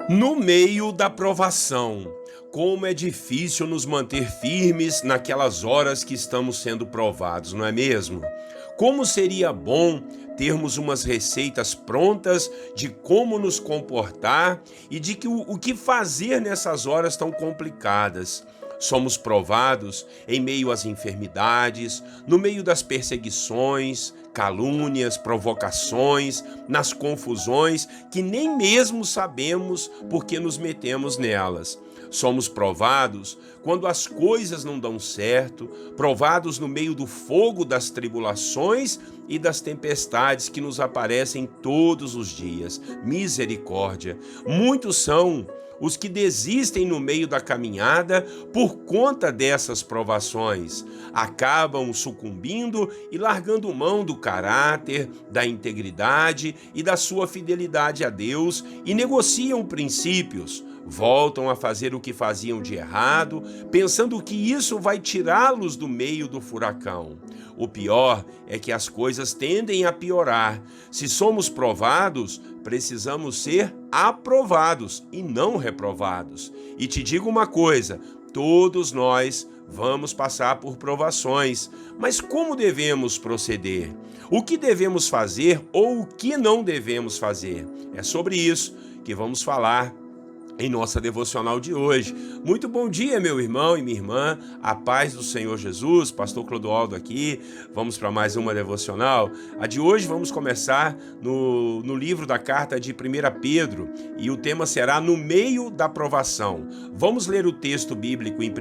No meio da provação, como é difícil nos manter firmes naquelas horas que estamos sendo provados, não é mesmo? Como seria bom termos umas receitas prontas de como nos comportar e de o que fazer nessas horas tão complicadas. Somos provados em meio às enfermidades, no meio das perseguições, calúnias, provocações, nas confusões que nem mesmo sabemos por que nos metemos nelas. Somos provados quando as coisas não dão certo, provados no meio do fogo das tribulações e das tempestades que nos aparecem todos os dias. Misericórdia! Muitos são os que desistem no meio da caminhada por conta dessas provações, acabam sucumbindo e largando mão do caráter, da integridade e da sua fidelidade a Deus e negociam princípios. Voltam a fazer o que faziam de errado, pensando que isso vai tirá-los do meio do furacão. O pior é que as coisas tendem a piorar. Se somos provados, precisamos ser aprovados e não reprovados. E te digo uma coisa: todos nós vamos passar por provações, mas como devemos proceder? O que devemos fazer ou o que não devemos fazer? É sobre isso que vamos falar em nossa devocional de hoje. Muito bom dia, meu irmão e minha irmã, a paz do Senhor Jesus, pastor Clodoaldo aqui, vamos para mais uma devocional. A de hoje vamos começar no livro da carta de 1 Pedro e o tema será No Meio da Provação. Vamos ler o texto bíblico em 1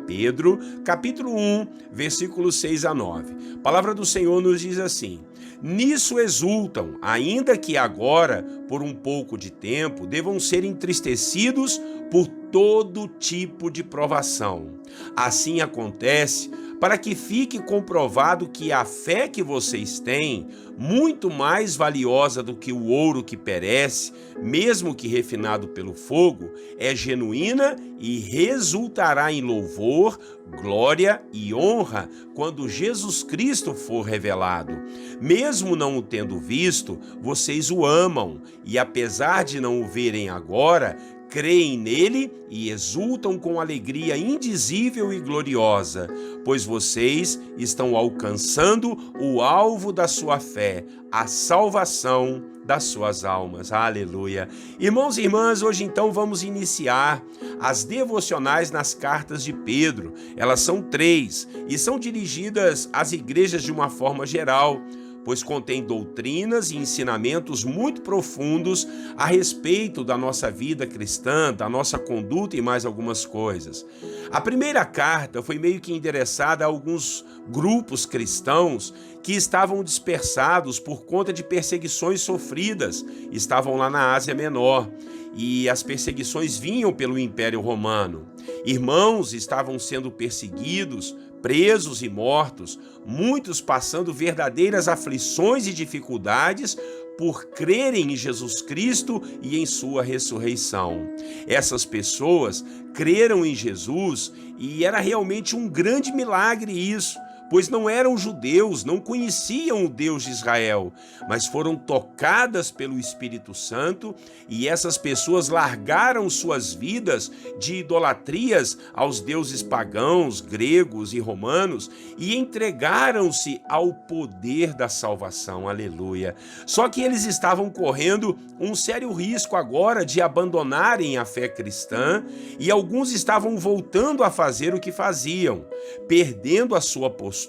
Pedro, capítulo 1, versículos 6 a 9. A palavra do Senhor nos diz assim: Nisso exultam, ainda que agora, por um pouco de tempo, devam ser entristecidos por todo tipo de provação. Assim acontece para que fique comprovado que a fé que vocês têm, muito mais valiosa do que o ouro que perece, mesmo que refinado pelo fogo, é genuína e resultará em louvor, glória e honra quando Jesus Cristo for revelado. Mesmo não o tendo visto, vocês o amam e, apesar de não o verem agora, creem nele e exultam com alegria indizível e gloriosa, pois vocês estão alcançando o alvo da sua fé, a salvação das suas almas. Aleluia! Irmãos e irmãs, hoje então vamos iniciar as devocionais nas cartas de Pedro. Elas são 3 e são dirigidas às igrejas de uma forma geral, pois contém doutrinas e ensinamentos muito profundos a respeito da nossa vida cristã, da nossa conduta e mais algumas coisas. A primeira carta foi meio que endereçada a alguns grupos cristãos que estavam dispersados por conta de perseguições sofridas, estavam lá na Ásia Menor. E as perseguições vinham pelo Império Romano. Irmãos estavam sendo perseguidos, presos e mortos, muitos passando verdadeiras aflições e dificuldades por crerem em Jesus Cristo e em sua ressurreição. Essas pessoas creram em Jesus e era realmente um grande milagre isso, pois não eram judeus, não conheciam o Deus de Israel, mas foram tocadas pelo Espírito Santo e essas pessoas largaram suas vidas de idolatrias aos deuses pagãos, gregos e romanos e entregaram-se ao poder da salvação. Aleluia! Só que eles estavam correndo um sério risco agora de abandonarem a fé cristã e alguns estavam voltando a fazer o que faziam, perdendo a sua postura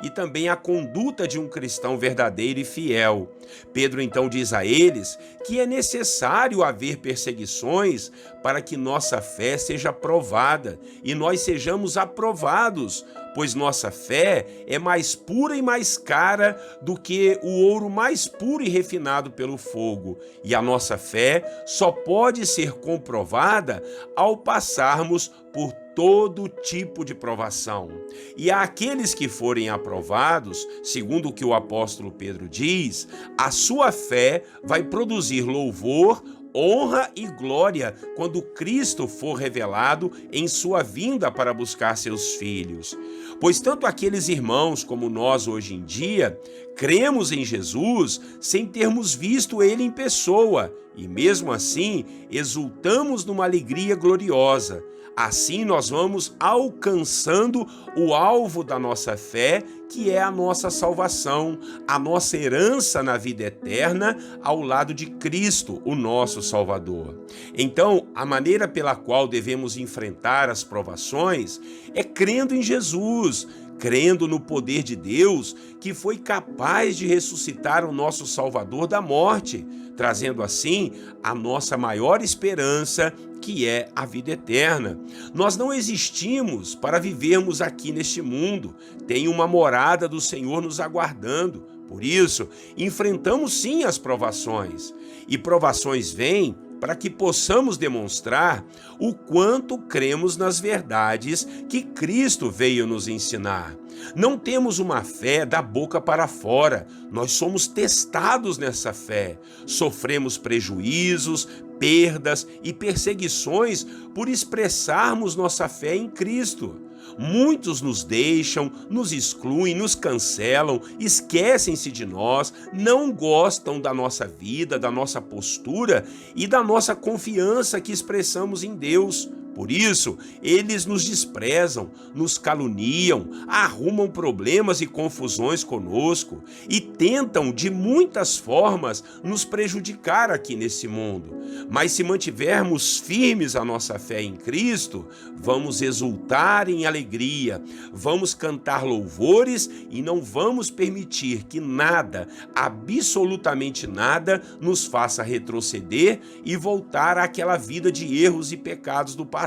e também a conduta de um cristão verdadeiro e fiel. Pedro então diz a eles que é necessário haver perseguições para que nossa fé seja provada e nós sejamos aprovados, pois nossa fé é mais pura e mais cara do que o ouro mais puro e refinado pelo fogo. E a nossa fé só pode ser comprovada ao passarmos por todo tipo de provação. E àqueles que forem aprovados, segundo o que o apóstolo Pedro diz, a sua fé vai produzir louvor, honra e glória quando Cristo for revelado em sua vinda para buscar seus filhos. Pois tanto aqueles irmãos como nós hoje em dia Cremos em Jesus sem termos visto ele em pessoa e, mesmo assim, exultamos numa alegria gloriosa. Assim nós vamos alcançando o alvo da nossa fé, que é a nossa salvação, a nossa herança na vida eterna ao lado de Cristo, o nosso Salvador. Então, a maneira pela qual devemos enfrentar as provações é crendo em Jesus, crendo no poder de Deus, que foi capaz de ressuscitar o nosso Salvador da morte, trazendo assim a nossa maior esperança, que é a vida eterna. Nós não existimos para vivermos aqui neste mundo. Tem uma morada do Senhor nos aguardando. Por isso, enfrentamos sim as provações. E provações vêm para que possamos demonstrar o quanto cremos nas verdades que Cristo veio nos ensinar. Não temos uma fé da boca para fora, nós somos testados nessa fé. Sofremos prejuízos, perdas e perseguições por expressarmos nossa fé em Cristo. Muitos nos deixam, nos excluem, nos cancelam, esquecem-se de nós, não gostam da nossa vida, da nossa postura e da nossa confiança que expressamos em Deus. Por isso, eles nos desprezam, nos caluniam, arrumam problemas e confusões conosco e tentam de muitas formas nos prejudicar aqui nesse mundo. Mas se mantivermos firmes a nossa fé em Cristo, vamos exultar em alegria, vamos cantar louvores e não vamos permitir que nada, absolutamente nada, nos faça retroceder e voltar àquela vida de erros e pecados do passado.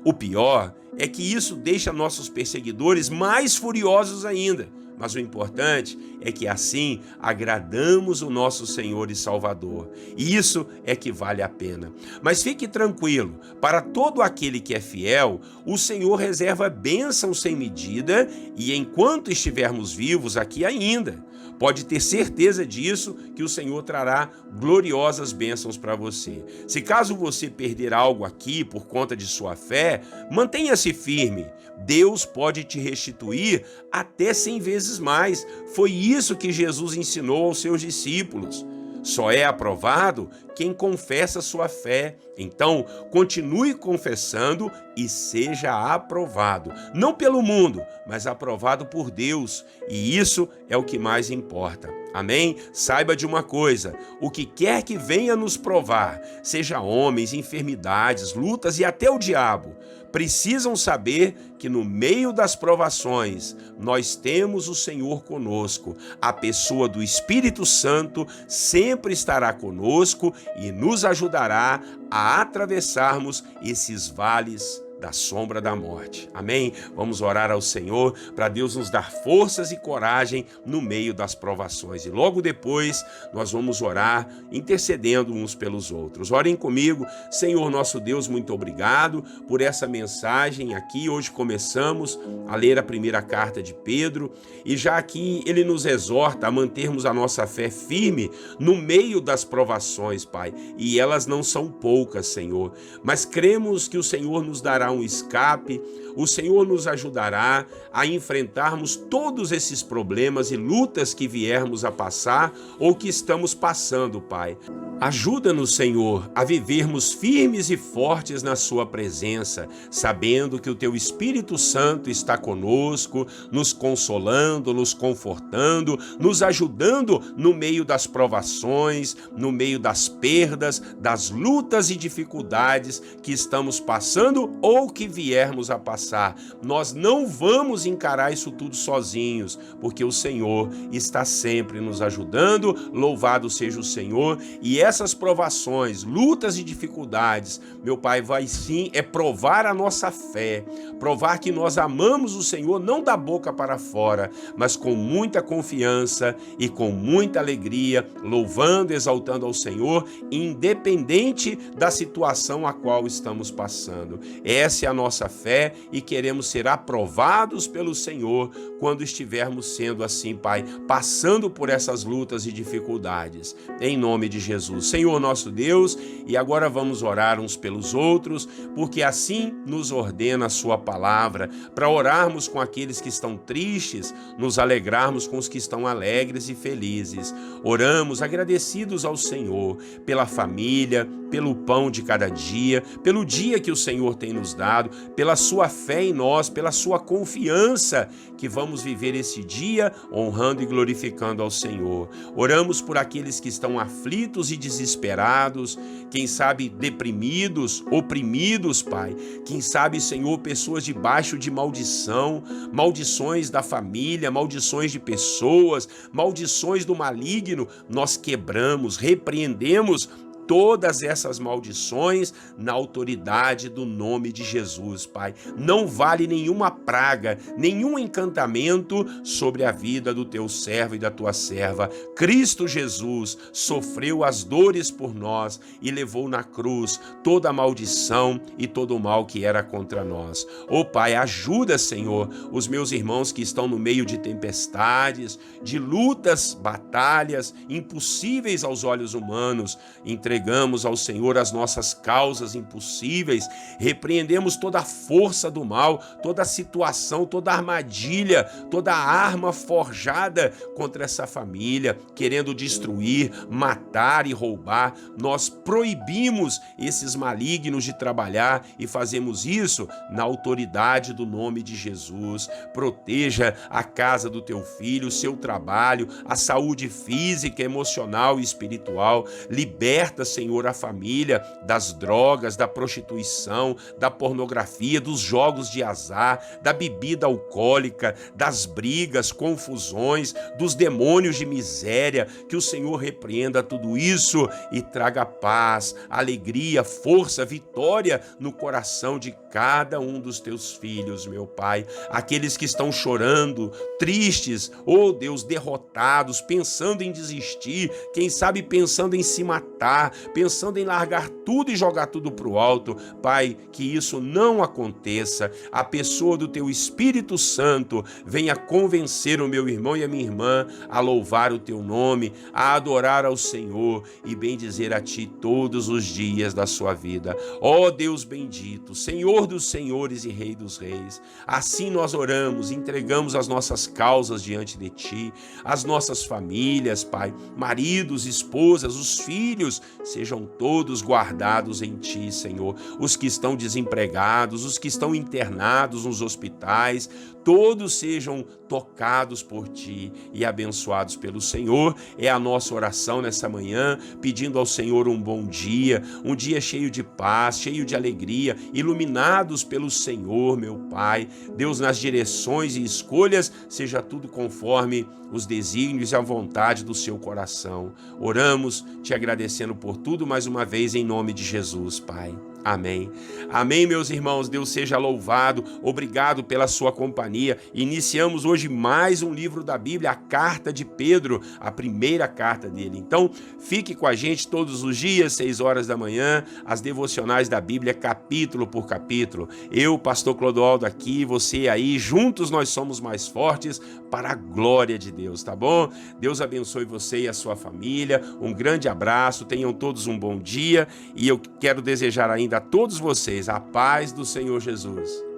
O pior é que isso deixa nossos perseguidores mais furiosos ainda, mas o importante é que assim agradamos o nosso Senhor e Salvador, e isso é que vale a pena. Mas fique tranquilo, para todo aquele que é fiel, o Senhor reserva bênçãos sem medida e enquanto estivermos vivos aqui ainda, pode ter certeza disso, que o Senhor trará gloriosas bênçãos para você. Se caso você perder algo aqui por conta de sua fé, mantenha-se firme. Deus pode te restituir até 100 vezes mais. Foi isso que Jesus ensinou aos seus discípulos. Só é aprovado quem confessa sua fé. Então, continue confessando e seja aprovado. Não pelo mundo, mas aprovado por Deus. E isso é o que mais importa. Amém? Saiba de uma coisa, o que quer que venha nos provar, seja homens, enfermidades, lutas e até o diabo, precisam saber que no meio das provações nós temos o Senhor conosco. A pessoa do Espírito Santo sempre estará conosco e nos ajudará a atravessarmos esses vales da sombra da morte. Amém? Vamos orar ao Senhor para Deus nos dar forças e coragem no meio das provações. E logo depois nós vamos orar intercedendo uns pelos outros. Orem comigo. Senhor nosso Deus, muito obrigado por essa mensagem aqui. Hoje começamos a ler a primeira carta de Pedro e já aqui ele nos exorta a mantermos a nossa fé firme no meio das provações, Pai. E elas não são poucas, Senhor, mas cremos que o Senhor nos dará um escape, o Senhor nos ajudará a enfrentarmos todos esses problemas e lutas que viermos a passar ou que estamos passando, Pai. Ajuda-nos, Senhor, a vivermos firmes e fortes na sua presença, sabendo que o Teu Espírito Santo está conosco, nos consolando, nos confortando, nos ajudando no meio das provações, no meio das perdas, das lutas e dificuldades que estamos passando ou que viermos a passar. Nós não vamos encarar isso tudo sozinhos, porque o Senhor está sempre nos ajudando. Louvado seja o Senhor. E essas provações, lutas e dificuldades, meu Pai, vai sim provar a nossa fé, provar que nós amamos o Senhor não da boca para fora, mas com muita confiança e com muita alegria, louvando, exaltando ao Senhor, independente da situação a qual estamos passando. Essa essa é a nossa fé e queremos ser aprovados pelo Senhor quando estivermos sendo assim, Pai, passando por essas lutas e dificuldades. Em nome de Jesus. Senhor nosso Deus, e agora vamos orar uns pelos outros, porque assim nos ordena a sua palavra, para orarmos com aqueles que estão tristes, nos alegrarmos com os que estão alegres e felizes. Oramos agradecidos ao Senhor pela família, pelo pão de cada dia, pelo dia que o Senhor tem nos dado, pela sua fé em nós, pela sua confiança que vamos viver esse dia honrando e glorificando ao Senhor. Oramos por aqueles que estão aflitos e desesperados, quem sabe deprimidos, oprimidos, Pai. Quem sabe, Senhor, pessoas debaixo de maldição, maldições da família, maldições de pessoas, maldições do maligno. Nós quebramos, repreendemos todas essas maldições na autoridade do nome de Jesus, Pai. Não vale nenhuma praga, nenhum encantamento sobre a vida do teu servo e da tua serva. Cristo Jesus sofreu as dores por nós e levou na cruz toda a maldição e todo o mal que era contra nós. Ô Pai, ajuda, Senhor, os meus irmãos que estão no meio de tempestades, de lutas, batalhas impossíveis aos olhos humanos. Entregamos ao Senhor as nossas causas impossíveis, repreendemos toda a força do mal, toda a situação, toda a armadilha, toda a arma forjada contra essa família, querendo destruir, matar e roubar. Nós proibimos esses malignos de trabalhar e fazemos isso na autoridade do nome de Jesus. Proteja a casa do teu filho, o seu trabalho, a saúde física, emocional e espiritual. Liberta, Senhor, a família das drogas, da prostituição, da pornografia, dos jogos de azar, da bebida alcoólica, das brigas, confusões, dos demônios de miséria. Que o Senhor repreenda tudo isso e traga paz, alegria, força, vitória no coração de cada um dos teus filhos, meu Pai. Aqueles que estão chorando, tristes, oh Deus, derrotados, pensando em desistir, quem sabe pensando em se matar, pensando em largar tudo e jogar tudo para o alto. Pai, que isso não aconteça. A pessoa do teu Espírito Santo venha convencer o meu irmão e a minha irmã a louvar o teu nome, a adorar ao Senhor e bendizer a ti todos os dias da sua vida. Ó Deus bendito, Senhor dos senhores e Rei dos reis, assim nós oramos, entregamos as nossas causas diante de ti, as nossas famílias, Pai, maridos, esposas, os filhos, sejam todos guardados em ti, Senhor. Os que estão desempregados, os que estão internados nos hospitais, todos sejam tocados por ti e abençoados pelo Senhor. É a nossa oração nessa manhã, pedindo ao Senhor um bom dia, um dia cheio de paz, cheio de alegria, iluminados pelo Senhor, meu Pai. Deus, nas direções e escolhas, seja tudo conforme os desígnios e a vontade do seu coração. Oramos te agradecendo por tudo mais uma vez em nome de Jesus, Pai. Amém. Amém, meus irmãos. Deus seja louvado. Obrigado pela sua companhia. Iniciamos hoje mais um livro da Bíblia, a Carta de Pedro, a primeira carta dele. Então, fique com a gente todos os dias, 6 horas da manhã, as devocionais da Bíblia, capítulo por capítulo. Eu, pastor Clodoaldo aqui, você aí, juntos nós somos mais fortes para a glória de Deus, tá bom? Deus abençoe você e a sua família. Um grande abraço, tenham todos um bom dia e eu quero desejar ainda a todos vocês a paz do Senhor Jesus.